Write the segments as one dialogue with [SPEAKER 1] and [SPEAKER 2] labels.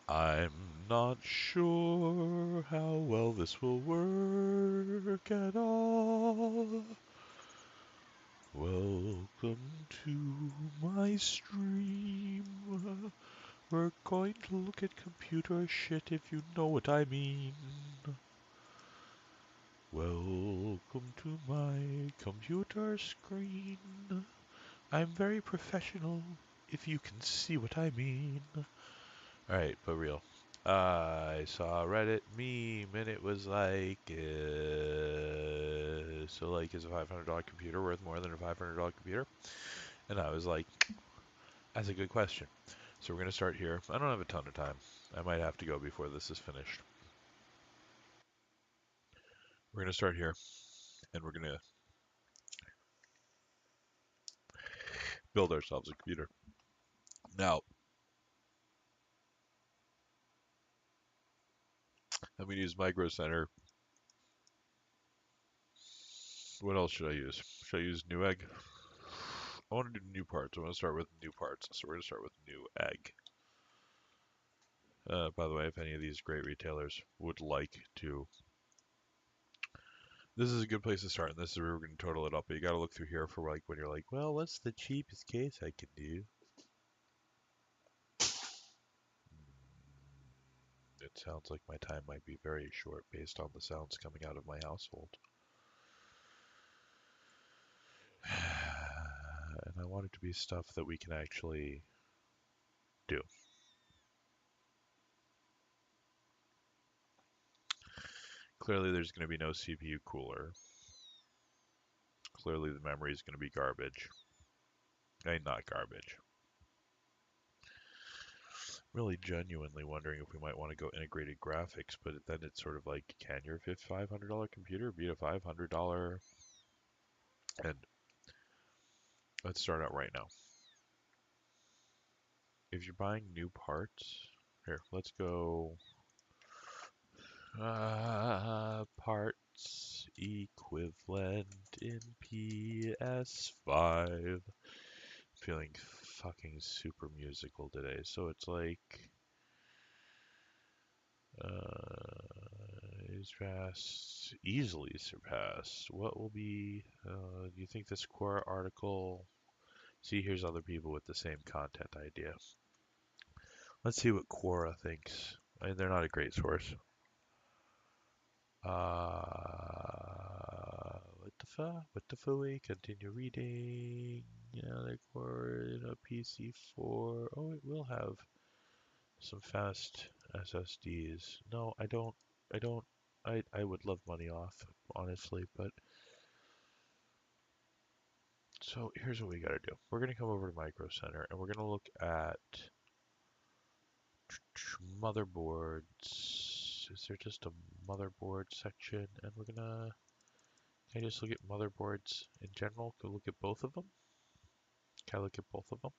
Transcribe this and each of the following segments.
[SPEAKER 1] I'm not sure how well this will work at all. Welcome to my stream. We're going to look at computer shit if you know what I mean. Welcome to my computer screen. I'm very professional if you can see what I mean. Alright, but real. I saw a Reddit meme and it was like, so like, is a $500 computer worth more than a $500 computer? And I was like, that's a good question. So we're going to start here. I don't have a ton of time. I might have to go before this is finished. We're going to start here and we're going to build ourselves a computer. Now, I'm going to use Micro Center. What else should I use? Should I use Newegg? I want to do new parts. I want to start with new parts. So we're going to start with Newegg. By the way, if any of these great retailers would like to, this is a good place to start, and this is where we're going to total it up. But you got to look through here for like when you're like, well, what's the cheapest case I can do? It sounds like my time might be very short based on the sounds coming out of my household. And I want it to be stuff that we can actually do. Clearly, there's going to be no CPU cooler. Clearly, the memory is going to be garbage. Not garbage. Really genuinely wondering if we might want to go integrated graphics, but then it's sort of like, can your $500 computer beat a $500? And let's start out right now. If you're buying new parts, here, let's go parts equivalent in PS5. Feeling fucking super musical today, so it's like is fast, easily surpassed. What will be? Do you think this Quora article? See, here's other people with the same content idea. Let's see what Quora thinks. I mean, they're not a great source. What the fuck? What the fooey? Continue reading. Yeah, like Quora, PC4. Oh, it will have some fast SSDs. No, I don't. I don't. I would love money off, honestly, but so here's what we gotta do. We're gonna come over to Micro Center and we're gonna look at motherboards. Is there just a motherboard section? And we're gonna, can I just look at motherboards in general? Can I look at both of them? Can I look at both of them?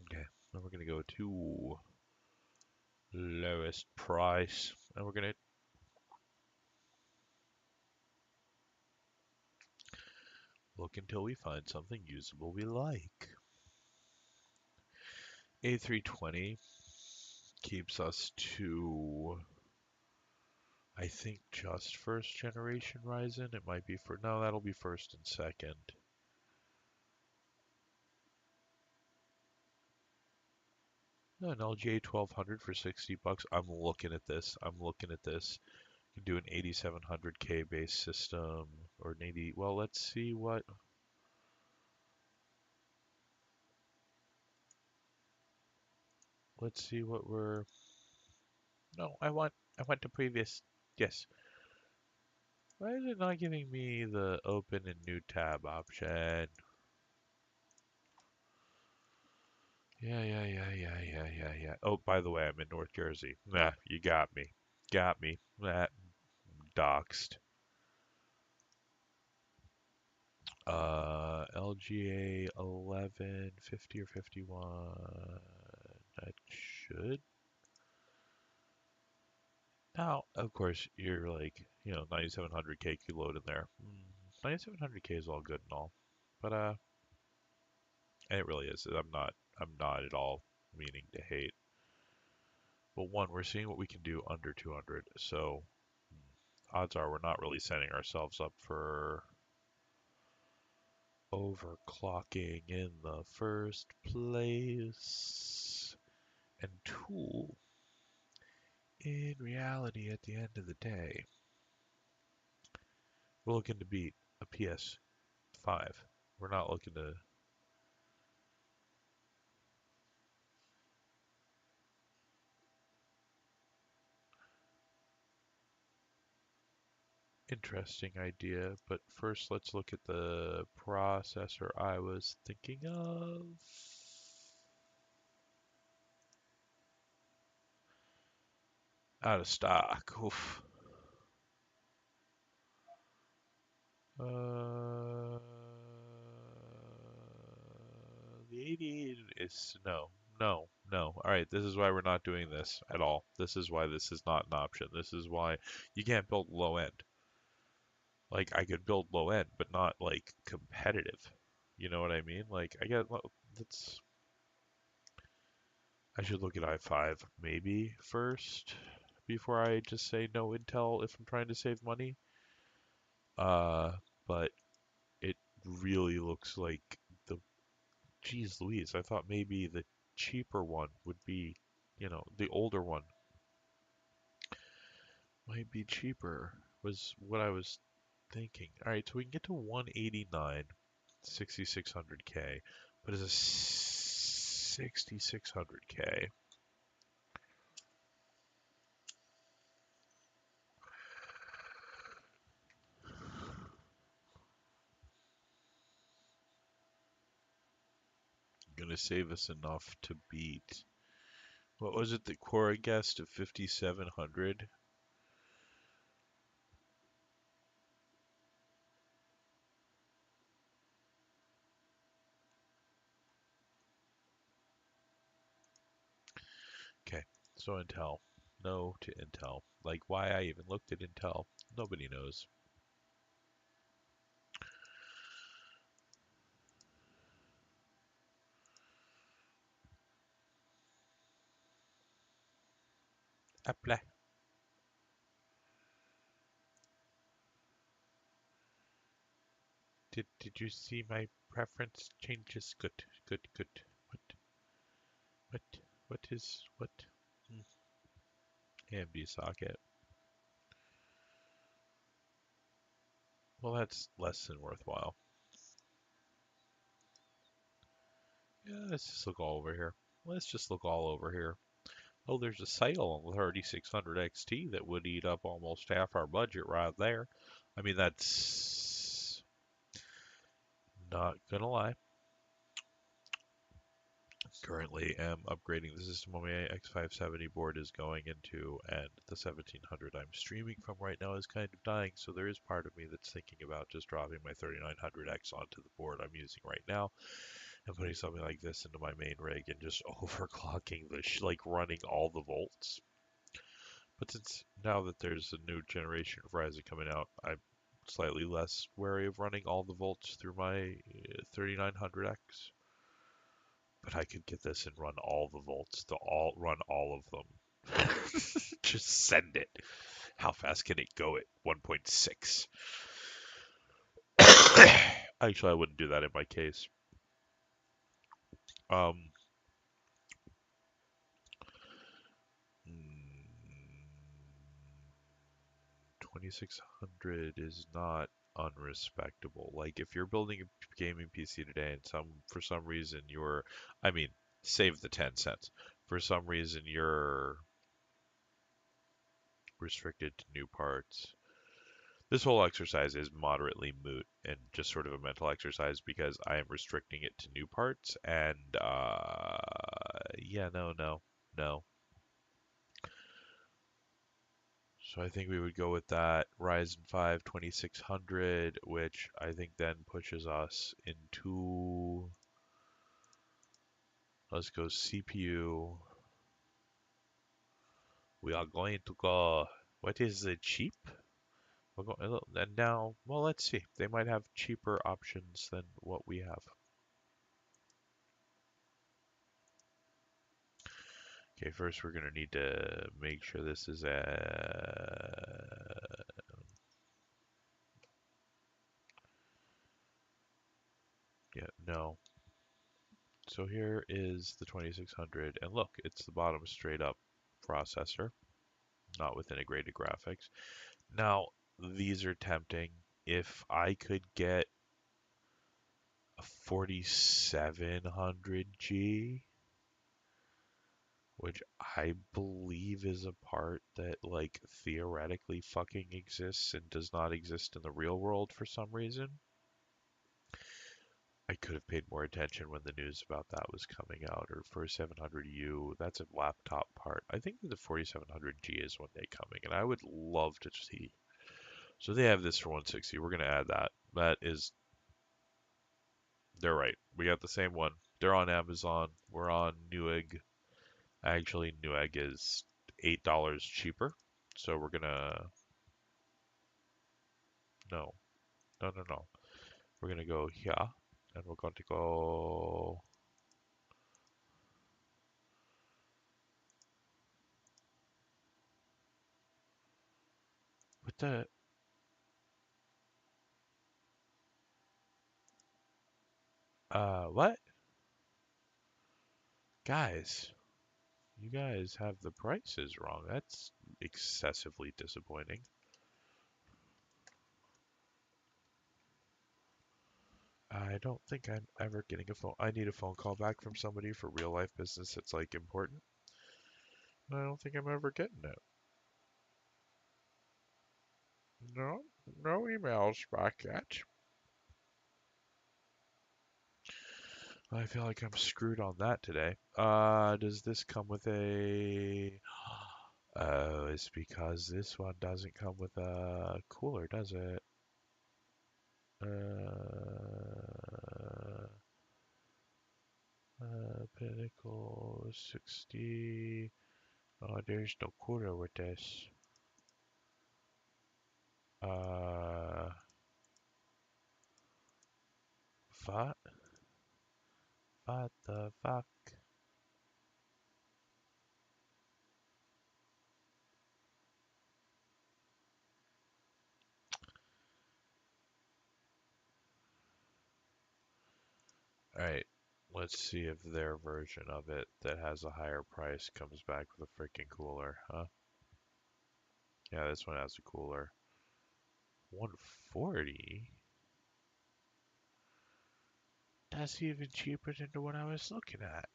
[SPEAKER 1] Okay, then we're gonna go to lowest price and we're gonna look until we find something usable we like. A320 keeps us to, I think, just first generation Ryzen. It might be for, no, that'll be first and second. No, an LGA 1200 for 60 bucks. I'm looking at this. I'm looking at this. You can do an 8700K base system or an 80. Well, let's see what. Let's see what we're. No, I want the previous. Yes. Why is it not giving me the open and new tab option? Yeah. Oh, by the way, I'm in North Jersey. Nah, you got me. Got me. That doxed. LGA 11, 50 or 51. That should. Now, of course, you're like, 9700K could load in there. 9700K is all good and all. But, And it really is. I'm not at all meaning to hate. But one, we're seeing what we can do under 200. So odds are we're not really setting ourselves up for overclocking in the first place. And two, in reality, at the end of the day, we're looking to beat a PS5. We're not looking to. Interesting idea, but first let's look at the processor I was thinking of. Out of stock. Oof. Uh, the 88 is no. All right, this is why we're not doing this at all. This is why this is not an option. This is why you can't build low end. Like I could build low end, but not like competitive. You know what I mean? Like that's I should look at i5 maybe first before I just say no Intel if I'm trying to save money. Uh, but it really looks like the geez Louise, I thought maybe the cheaper one would be, the older one might be cheaper, was what I was thinking. All right, so we can get to 189, 6600K, but it's a 6600K. Gonna save us enough to beat, what was it, the Quora guessed of 5700? Okay, so Intel. No to Intel. Like why I even looked at Intel, nobody knows. Apple. Did you see my preference changes? Good, good, good. What what what is what? Hmm. AMD socket. Well, that's less than worthwhile. Yeah, let's just look all over here. Let's just look all over here. Oh, there's a sale on the 3600 XT that would eat up almost half our budget right there. I mean, that's not gonna lie. Currently am upgrading the system my X570 board is going into, and the 1700 I'm streaming from right now is kind of dying, so there is part of me that's thinking about just dropping my 3900X onto the board I'm using right now and putting something like this into my main rig and just overclocking like running all the volts. But since now that there's a new generation of Ryzen coming out, I'm slightly less wary of running all the volts through my 3900X. But I could get this and run all the volts, run all of them. Just send it. How fast can it go at 1.6? Actually, I wouldn't do that in my case. Um, 2600 is not unrespectable. Like if you're building a gaming PC today and for some reason I mean, save the 10 cents. For some reason you're restricted to new parts. This whole exercise is moderately moot and just sort of a mental exercise because I am restricting it to new parts and yeah, no. So I think we would go with that Ryzen 5 2600, which I think then pushes us into, let's go CPU. We are going to go, what is the cheap? And now, well, let's see. They might have cheaper options than what we have. Okay, first we're gonna need to make sure this is yeah, no. So here is the 2600, and look, it's the bottom straight up processor, not with integrated graphics. Now, these are tempting. If I could get a 4700G, which I believe is a part that like theoretically fucking exists and does not exist in the real world for some reason. I could have paid more attention when the news about that was coming out, or 4700U, that's a laptop part. I think the 4700G is one day coming, and I would love to see. So they have this for 160. We're gonna add that. That is, they're right. We got the same one. They're on Amazon. We're on Newegg. Actually, Newegg is $8 cheaper. So we're gonna no, no. We're gonna go here, and we're going to go with the what? Guys, you guys have the prices wrong. That's excessively disappointing. I don't think I'm ever getting a phone. I need a phone call back from somebody for real life business that's like important. I don't think I'm ever getting it. No, no emails back yet. I feel like I'm screwed on that today. Does this come with a... Oh, it's because this one doesn't come with a cooler, does it? Pinnacle 60. Oh, there's no cooler with this. Uh, what? What the fuck? Alright, let's see if their version of it that has a higher price comes back with a freaking cooler, huh? Yeah, this one has a cooler. 140? That's even cheaper than the one I was looking at.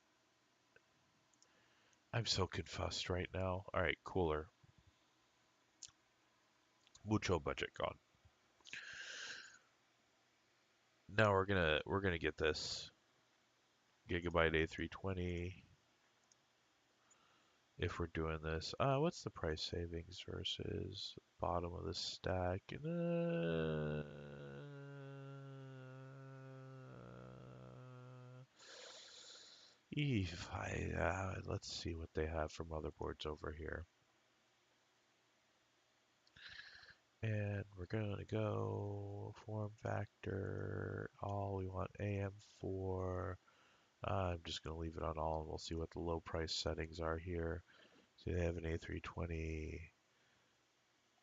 [SPEAKER 1] I'm so confused right now. Alright, cooler. Mucho budget gone. Now we're gonna get this Gigabyte A320 if we're doing this. What's the price savings versus bottom of the stack? If I, let's see what they have for motherboards over here. And we're gonna go form factor, all we want AM4. I'm just gonna leave it on all and we'll see what the low price settings are here. So they have an A320.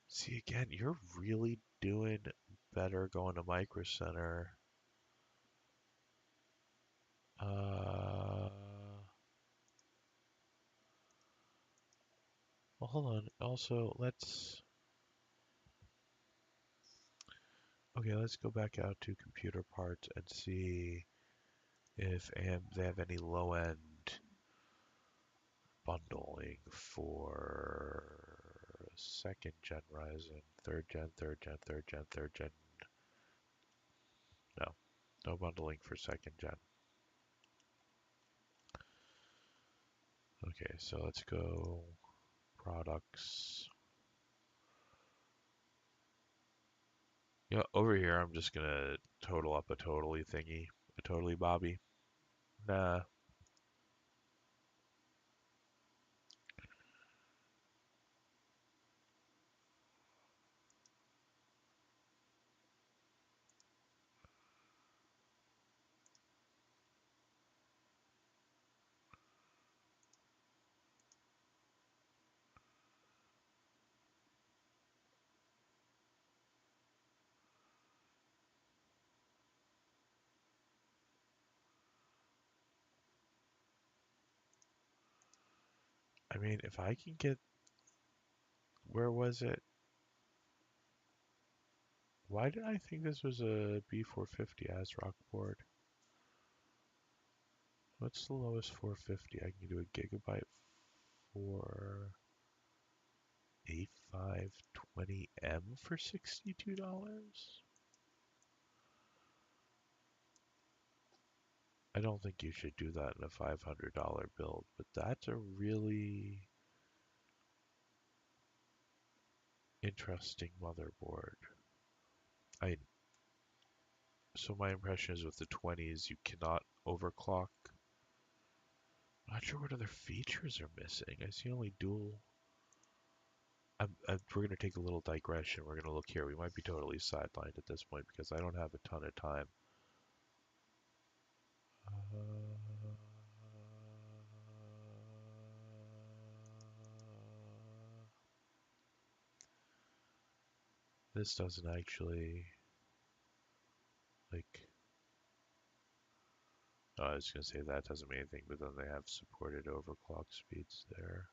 [SPEAKER 1] See again, you're really doing better going to Micro Center. Well, hold on. Also, let's go back out to computer parts and see if they have any low end bundling for second gen Ryzen, third gen, third gen, third gen, third gen. No, no bundling for second gen. Okay, so let's go products. Yeah, over here I'm just gonna total up a totally thingy, a totally Bobby. Nah, I mean, if I can get, where was it? Why did I think this was a B450 ASRock board? What's the lowest 450? I can do a gigabyte for A520M for $62? I don't think you should do that in a $500 build, but that's a really interesting motherboard. I So my impression is with the 20s you cannot overclock. I'm not sure what other features are missing. I see only dual. We're going to take a little digression. We're going to look here. We might be totally sidelined at this point because I don't have a ton of time. This doesn't actually, like, oh, I was going to say that doesn't mean anything, but then they have supported overclock speeds there.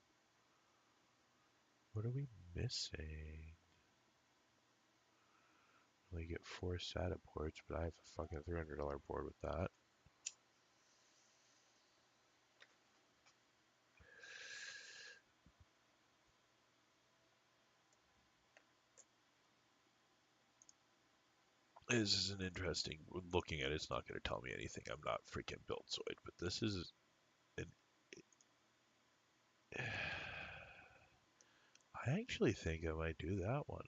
[SPEAKER 1] What are we missing? We get 4 SATA ports, but I have a fucking $300 board with that. This is an interesting, looking at it's not going to tell me anything. I'm not freaking Buildzoid, but this is an, I actually think I might do that one.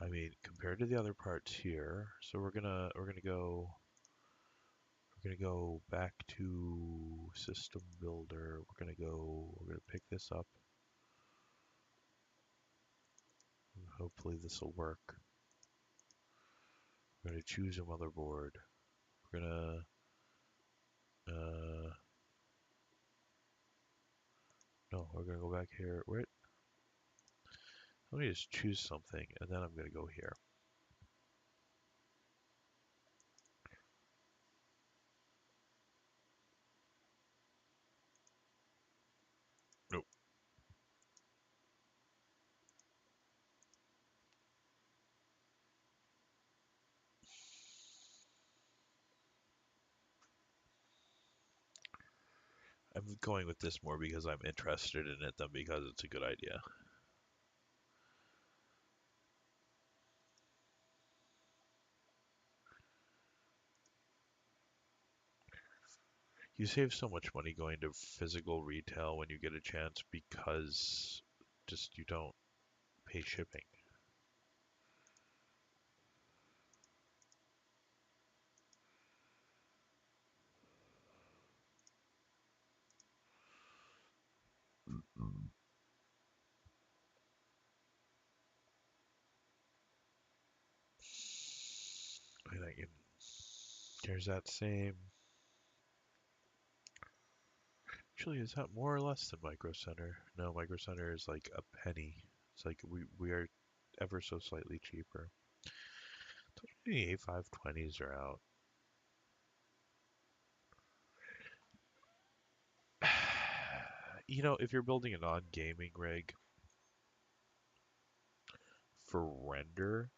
[SPEAKER 1] I mean, compared to the other parts here, so we're gonna go back to System Builder. We're gonna pick this up. Hopefully this will work. We're gonna choose a motherboard. We're gonna no, we're gonna go back here. Wait, let me just choose something, and then I'm gonna go here. Nope. I'm going with this more because I'm interested in it than because it's a good idea. You save so much money going to physical retail when you get a chance because just you don't pay shipping. And I can, there's that same. Actually, is that more or less than Micro Center? No, Micro Center is like a penny. It's like we are ever so slightly cheaper. The A520s are out. You know, if you're building a non-gaming rig for render,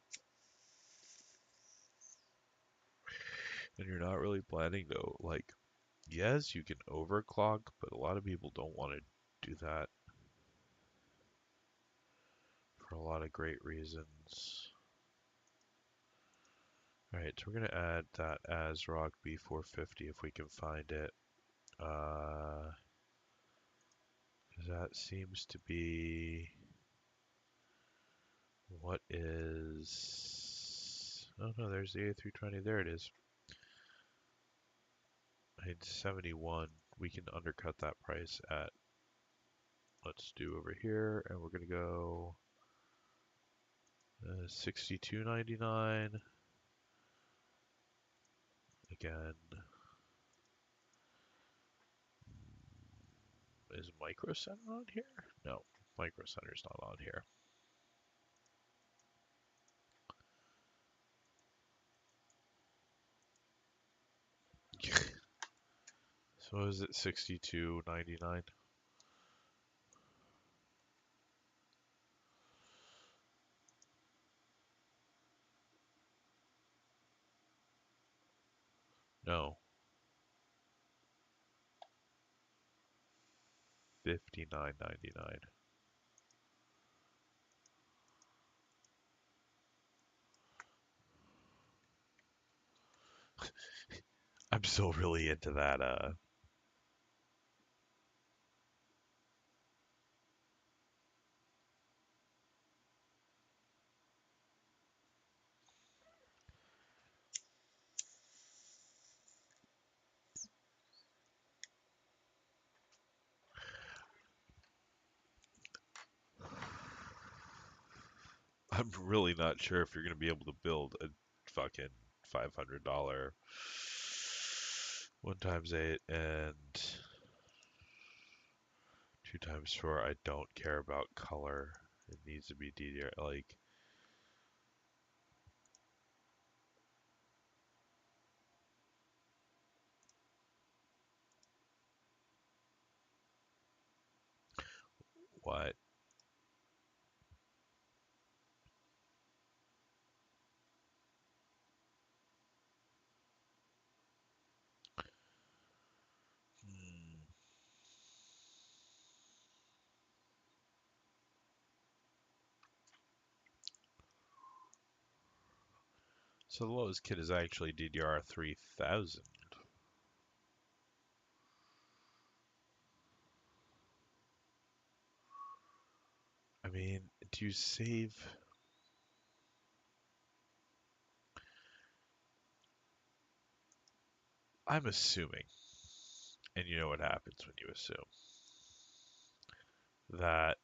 [SPEAKER 1] and you're not really planning to, like, yes, you can overclock, but a lot of people don't want to do that for a lot of great reasons. Alright, so we're going to add that ASRock B450 if we can find it. That seems to be what is... Oh no, there's the A320. There it is. I need 71. We can undercut that price at, let's do over here, and we're going to go 62.99. Again, is Micro Center on here? No, Micro Center's not on here. So is it 62.99? No, 59.99. I'm still really into that. I'm really not sure if you're gonna be able to build a fucking $500 1 times 8 and 2 times 4. I don't care about color. It needs to be DDR. Like, what? Hmm. So the lowest kit is actually DDR 3000. I mean, do you save? I'm assuming, and you know what happens when you assume, that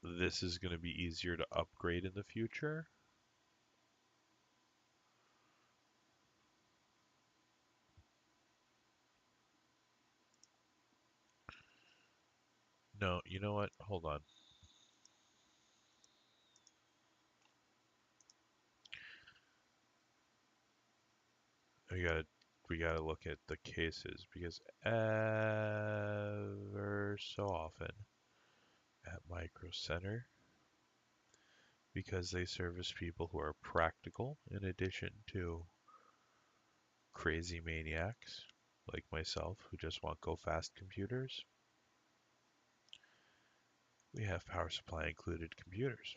[SPEAKER 1] this is going to be easier to upgrade in the future. No, you know what? Hold on. We gotta we gotta look at the cases because ever so often at Micro Center, because they service people who are practical in addition to crazy maniacs like myself who just want go fast computers, we have power supply included computers.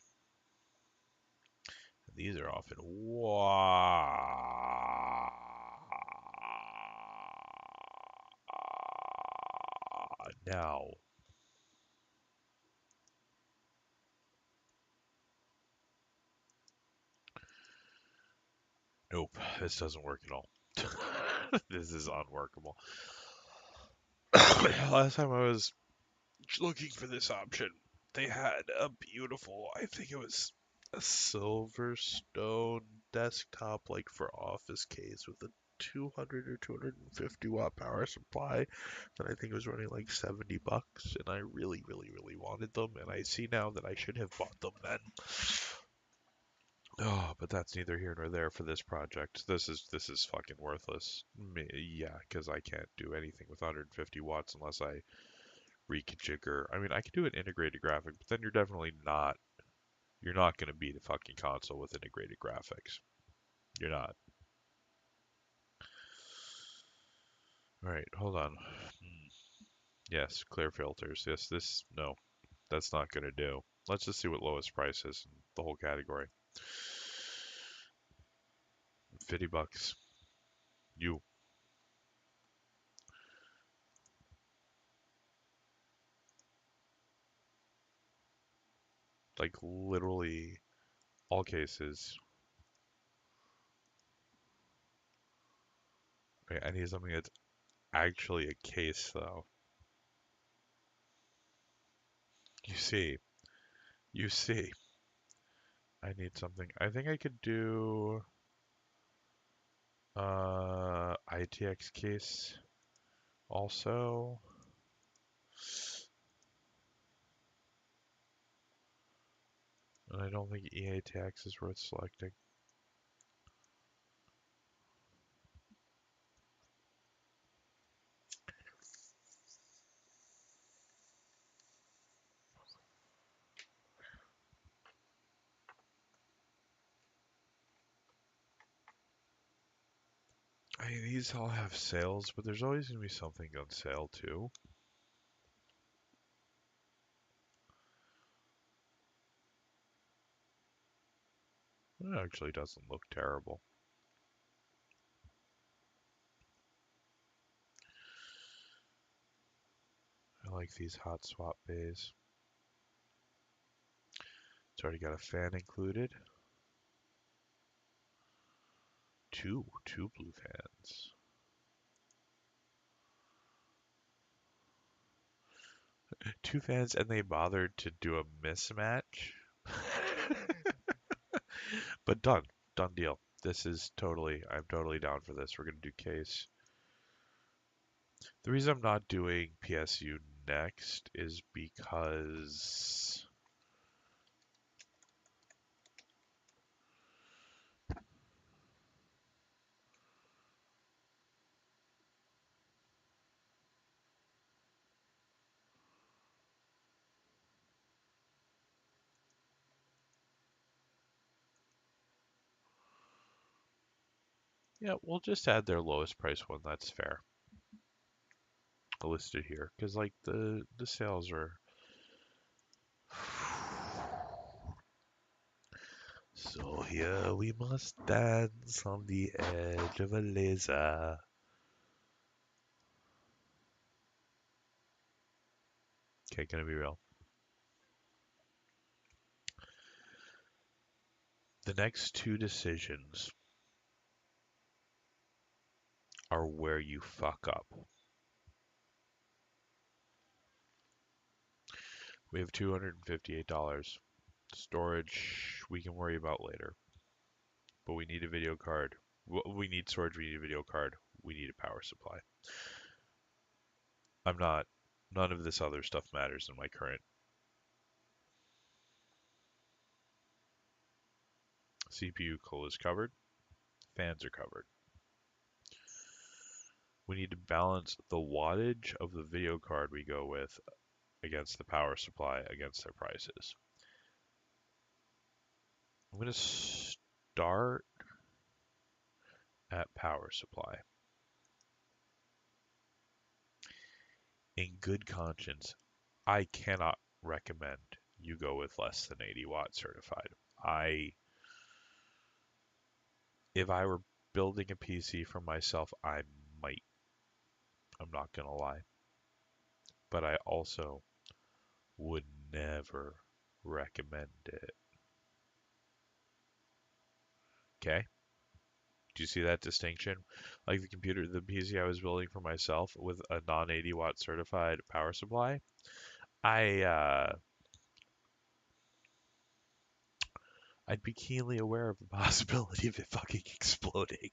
[SPEAKER 1] And these are often now. Nope, this doesn't work at all. This is unworkable. Last time I was looking for this option, they had a beautiful, I think it was a Silverstone desktop, like for office case with a 200 or 250 watt power supply that I think was running like $70, and I really, really, really wanted them, and I see now that I should have bought them then. Oh, but that's neither here nor there for this project. This is fucking worthless. Yeah, because I can't do anything with 150 watts unless I reconfigure. I mean, I could do an integrated graphic, but then you're not going to beat a fucking console with integrated graphics. You're not. All right, hold on. Yes, clear filters. Yes, no, that's not going to do. Let's just see what lowest price is in the whole category. $50. You, like literally all cases. Okay, I need something that's actually a case though. You see, you see. I need something. I think I could do ITX case also. And I don't think EATX is worth selecting. I mean, these all have sales, but there's always going to be something on sale too. It actually doesn't look terrible. I like these hot swap bays. It's already got a fan included. Two blue fans. Two fans, and they bothered to do a mismatch. But done deal. This is I'm totally down for this. We're gonna do case. The reason I'm not doing PSU next is because yeah, we'll just add their lowest price one. That's fair. Listed here because like the sales are. So here we must dance on the edge of a laser. Okay, gonna be real. The next two decisions are where you fuck up. We have $258. Storage we can worry about later, but we need a video card. We need storage, we need a video card, we need a power supply. I'm not, none of this other stuff matters in my current. CPU cool is covered, fans are covered. We need to balance the wattage of the video card we go with against the power supply against their prices. I'm going to start at power supply. In good conscience, I cannot recommend you go with less than 80 watt certified. If I were building a PC for myself, I might. I'm not gonna lie. But I also would never recommend it. Okay? Do you see that distinction? Like the PC I was building for myself with a non 80 watt certified power supply, I I'd be keenly aware of the possibility of it fucking exploding.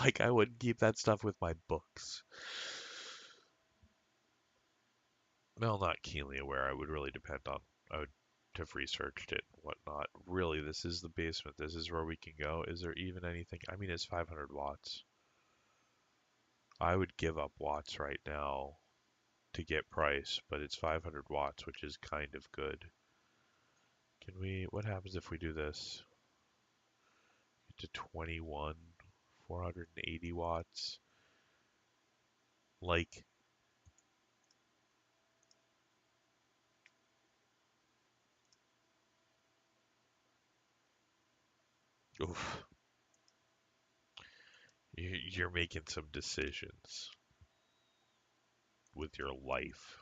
[SPEAKER 1] Like I wouldn't keep that stuff with my books. Well, not keenly aware. I would really depend on. I would have researched it and whatnot. Really, this is the basement. This is where we can go. Is there even anything? I mean, it's 500 watts. I would give up watts right now to get price, but it's 500 watts, which is kind of good. Can we? What happens if we do this? Get to 21, 480 watts. Like, oof. You're making some decisions with your life.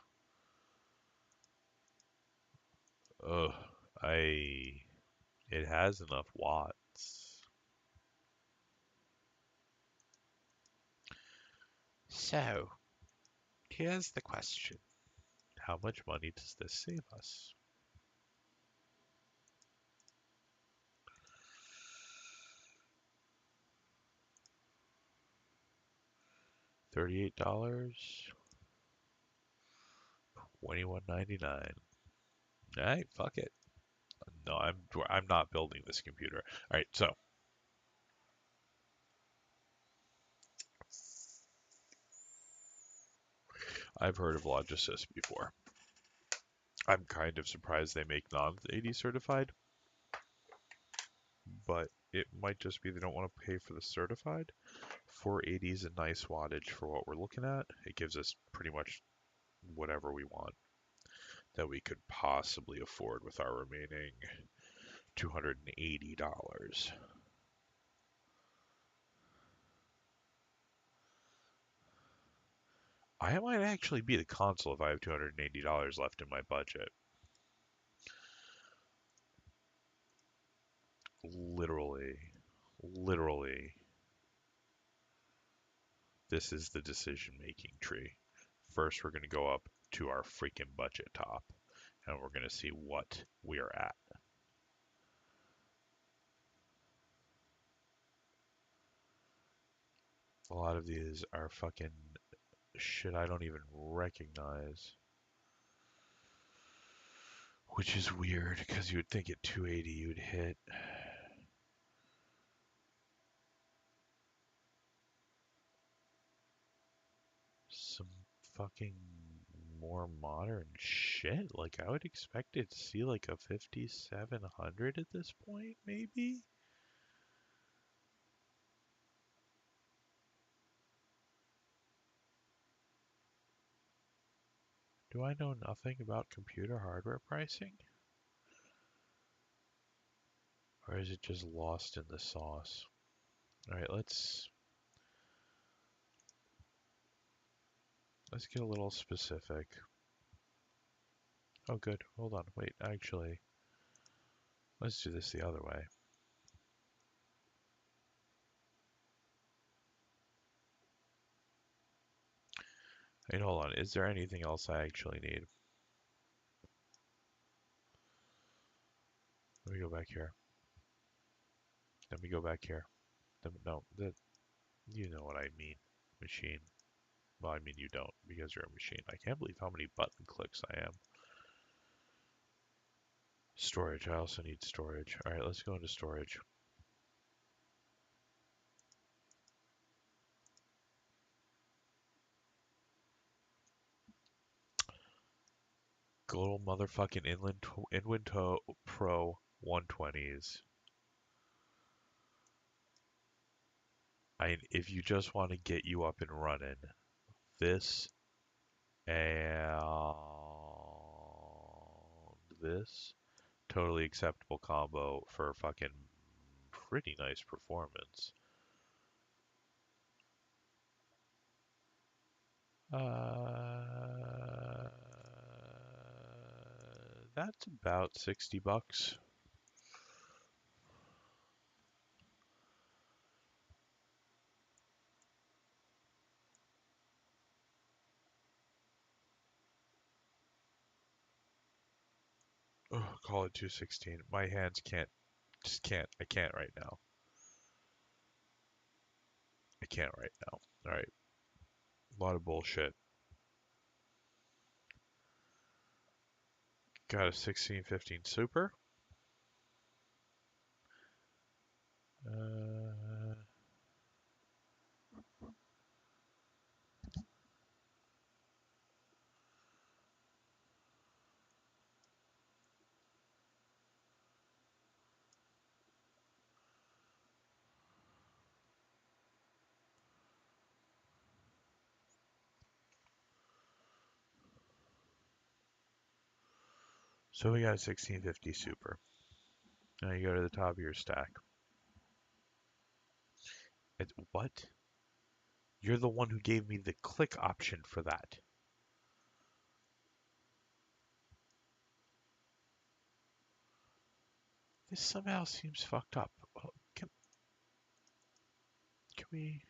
[SPEAKER 1] Ugh, I. It has enough watts. So, here's the question. How much money does this save us? $38, $21.99. All right, fuck it. No, I'm not building this computer. All right, so I've heard of Logisys before. I'm kind of surprised they make non-80 certified, but it might just be they don't want to pay for the certified. 480 is a nice wattage for what we're looking at. It gives us pretty much whatever we want that we could possibly afford with our remaining $280. I might actually be the console if I have $280 left in my budget. Literally, literally, this is the decision making tree. First, we're going to go up to our freaking budget top and we're going to see what we are at. A lot of these are fucking shit I don't even recognize. Which is weird because you would think at 280 you'd hit some fucking more modern shit. Like I would expect it to see like a 5700 at this point, maybe? Do I know nothing about computer hardware pricing? Or is it just lost in the sauce? Alright, let's get a little specific. Oh good, hold on, wait, actually, let's do this the other way. Wait, hold on, is there anything else I actually need? Let me go back here. Let me go back here. No, you know what I mean. Machine. Well, I mean you don't because you're a machine. I can't believe how many button clicks I am. Storage. I also need storage. All right, let's go into storage. Good old motherfucking Inwin Pro 120s. If you just want to get you up and running, this and this totally acceptable combo for fucking pretty nice performance. That's about 60 bucks. Oh, call it 216. My hands just can't. I can't right now. I can't right now. All right, a lot of bullshit. Got a 1615 Super. Uh, so we got a 1650 Super. Now you go to the top of your stack. What? You're the one who gave me the click option for that. This somehow seems fucked up. Can we?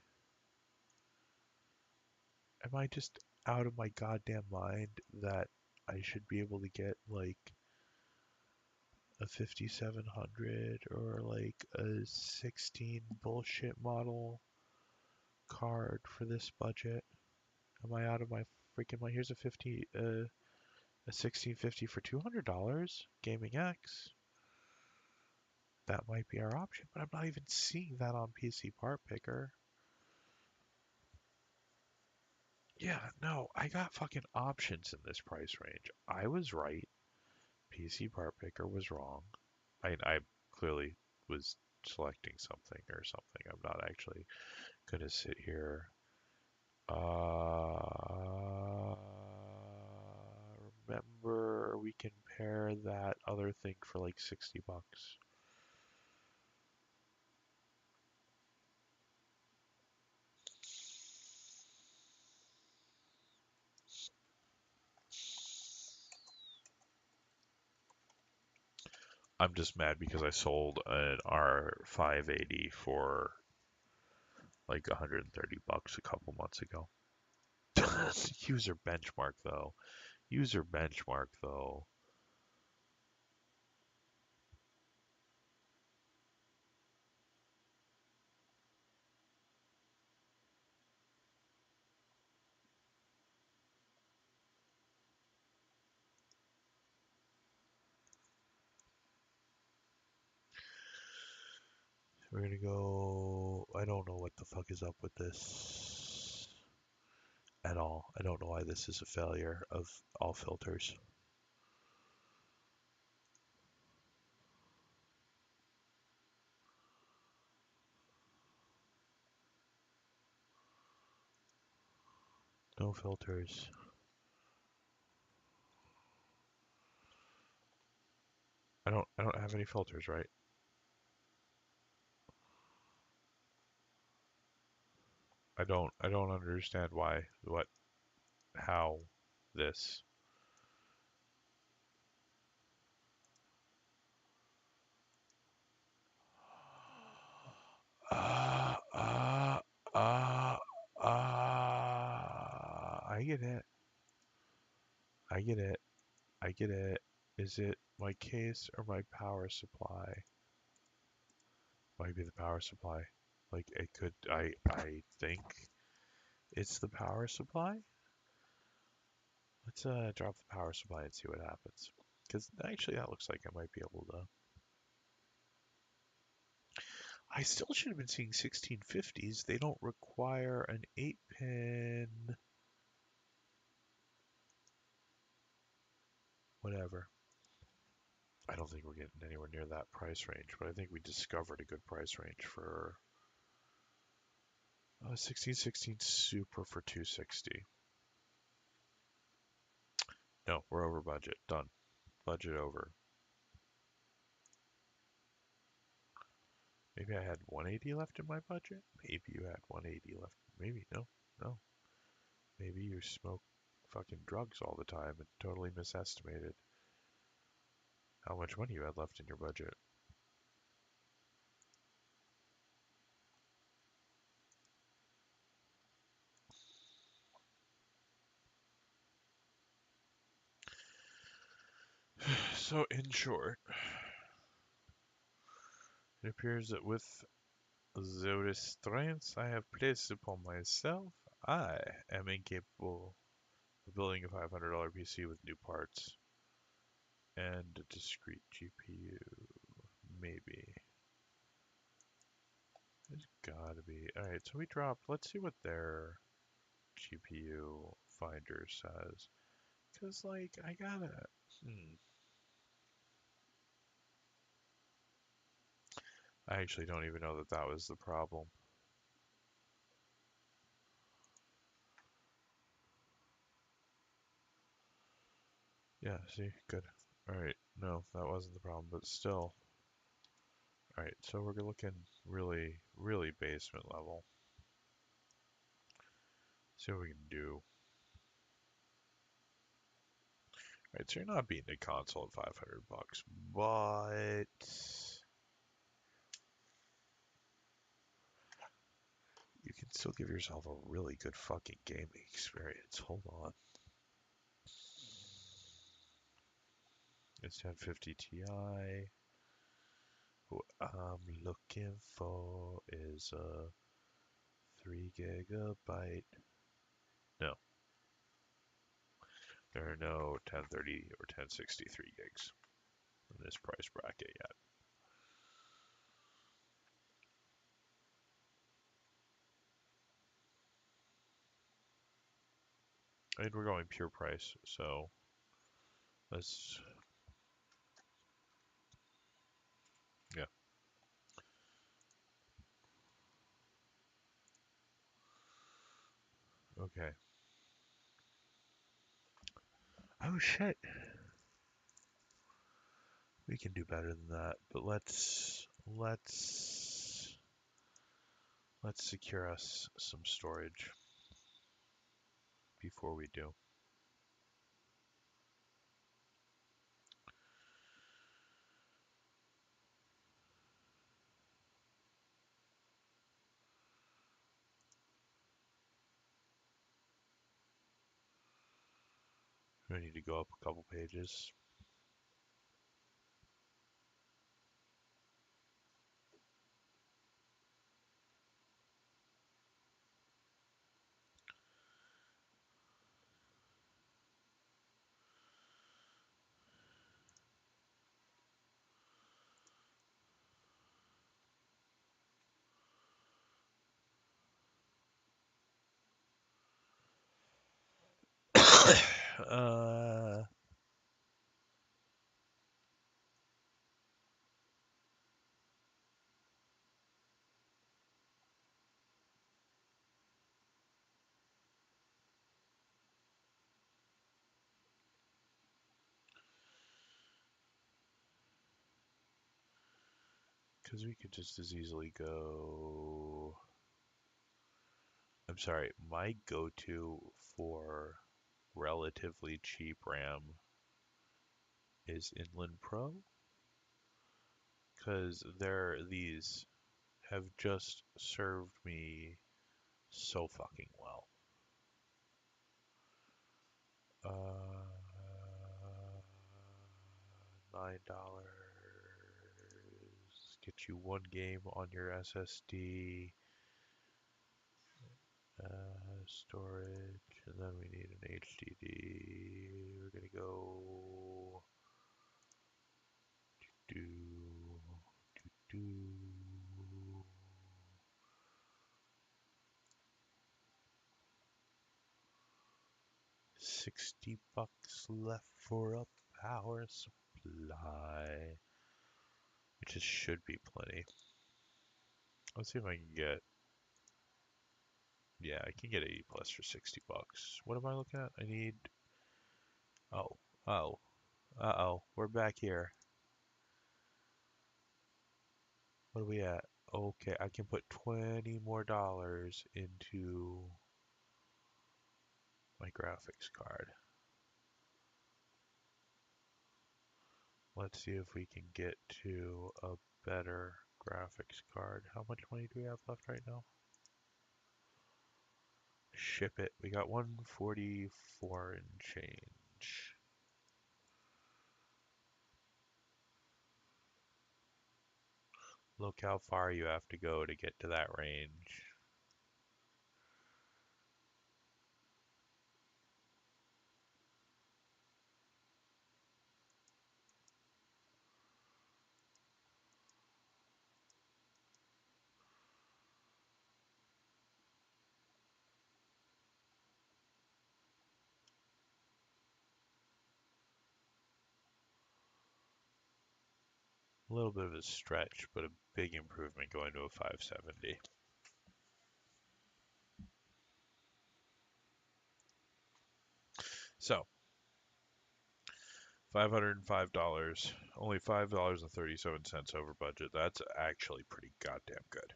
[SPEAKER 1] Am I just out of my goddamn mind that I should be able to get like a 5700 or like a 16 bullshit model card for this budget? Am I out of my freaking mind? Here's a 1650 for $200, Gaming X. That might be our option, but I'm not even seeing that on PC Part Picker. Yeah, no, I got fucking options in this price range. I was right. PC Part Picker was wrong. I clearly was selecting something or something. I'm not actually going to sit here. Remember, we can pair that other thing for like 60 bucks. I'm just mad because I sold an R580 for like 130 bucks a couple months ago. User benchmark though. User benchmark though. We're gonna go. I don't know what the fuck is up with this at all. I don't know why this is a failure of all filters. No filters. I don't have any filters, right? I don't understand why, what, how, this. Uh, uh, uh, I get it. I get it. I get it. Is it my case or my power supply? Might be the power supply. Like it could. I think it's the power supply. Let's drop the power supply and see what happens. Because actually, that looks like I might be able to. I still should have been seeing 1650s. They don't require an 8-pin. Whatever. I don't think we're getting anywhere near that price range, but I think we discovered a good price range for 1616 Super for 260. No, we're over budget. Done. Budget over. Maybe I had 180 left in my budget. Maybe you had 180 left. Maybe no, no. Maybe you smoke fucking drugs all the time and totally misestimated how much money you had left in your budget. So, in short, it appears that with the restraints I have placed upon myself, I am incapable of building a $500 PC with new parts and a discrete GPU. Maybe. There's gotta be. Alright, so we dropped. Let's see what their GPU finder says. Because, like, I gotta. I actually don't even know that that was the problem. Yeah, see? Good. Alright, no, that wasn't the problem, but still. Alright, so we're looking really, really basement level. See what we can do. Alright, so you're not beating a console at 500 bucks, but you can still give yourself a really good fucking gaming experience. Hold on. It's 1050 Ti. What I'm looking for is a 3 gigabyte. No, there are no 1030 or 1063 gigs in this price bracket yet. And we're going pure price, so let's, yeah. Okay. Oh shit. We can do better than that, but let's secure us some storage before we do. We need to go up a couple pages. uh, because we could just as easily go. I'm sorry, my go-to for relatively cheap RAM is Inland Pro because these have just served me so fucking well. $9 get you one game on your SSD, storage, and then we need an HDD. We're gonna go do do 60 bucks left for a power supply, which is, should be plenty. Let's see if I can get, yeah, I can get 80 plus for 60 bucks. What am I looking at? I need, oh, oh, uh-oh, we're back here. What are we at? Okay, I can put 20 more dollars into my graphics card. Let's see if we can get to a better graphics card. How much money do we have left right now? Ship it. We got 144 and change. Look how far you have to go to get to that range. A little bit of a stretch, but a big improvement going to a 570. So, $505, only $5.37 over budget. That's actually pretty goddamn good.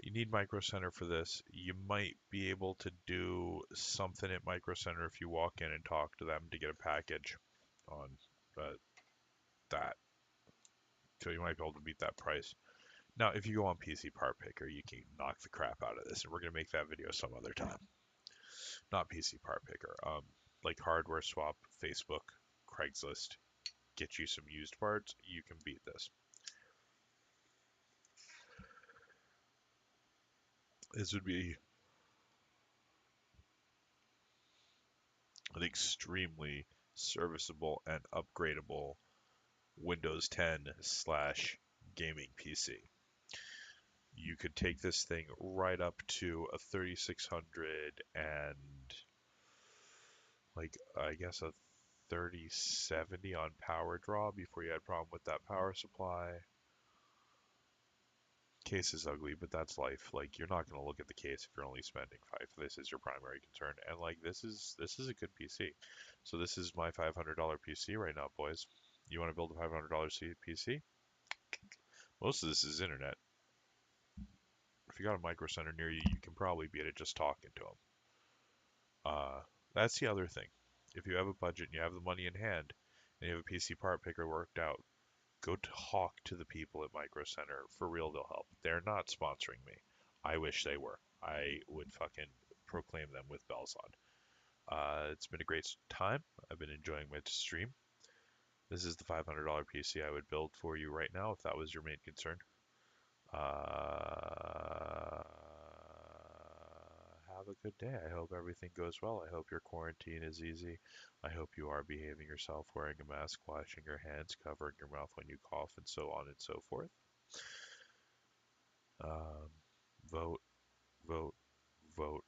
[SPEAKER 1] You need Micro Center for this. You might be able to do something at Micro Center if you walk in and talk to them to get a package on uh, that. So you might be able to beat that price. Now, if you go on PC Part Picker, you can knock the crap out of this, and we're gonna make that video some other time. Not PC Part Picker, like Hardware Swap, Facebook, Craigslist, get you some used parts. You can beat this. This would be an extremely serviceable and upgradable Windows 10 slash gaming PC. You could take this thing right up to a 3600 and like I guess a 3070 on power draw before you had a problem with that power supply. Case is ugly, but that's life. Like you're not gonna look at the case if you're only spending five. This is your primary concern, and like this is a good PC. So this is my $500 PC right now, boys. You want to build a $500 PC? Most of this is internet. If you got a micro center near you, you can probably beat it just talking to them. That's the other thing. If you have a budget and you have the money in hand, and you have a PC part picker worked out, go talk to the people at Micro Center. For real, they'll help. They're not sponsoring me. I wish they were. I would fucking proclaim them with bells on. It's been a great time. I've been enjoying my stream. This is the $500 PC I would build for you right now if that was your main concern. Have a good day. I hope everything goes well. I hope your quarantine is easy. I hope you are behaving yourself, wearing a mask, washing your hands, covering your mouth when you cough, and so on and so forth. Um, vote, vote, vote.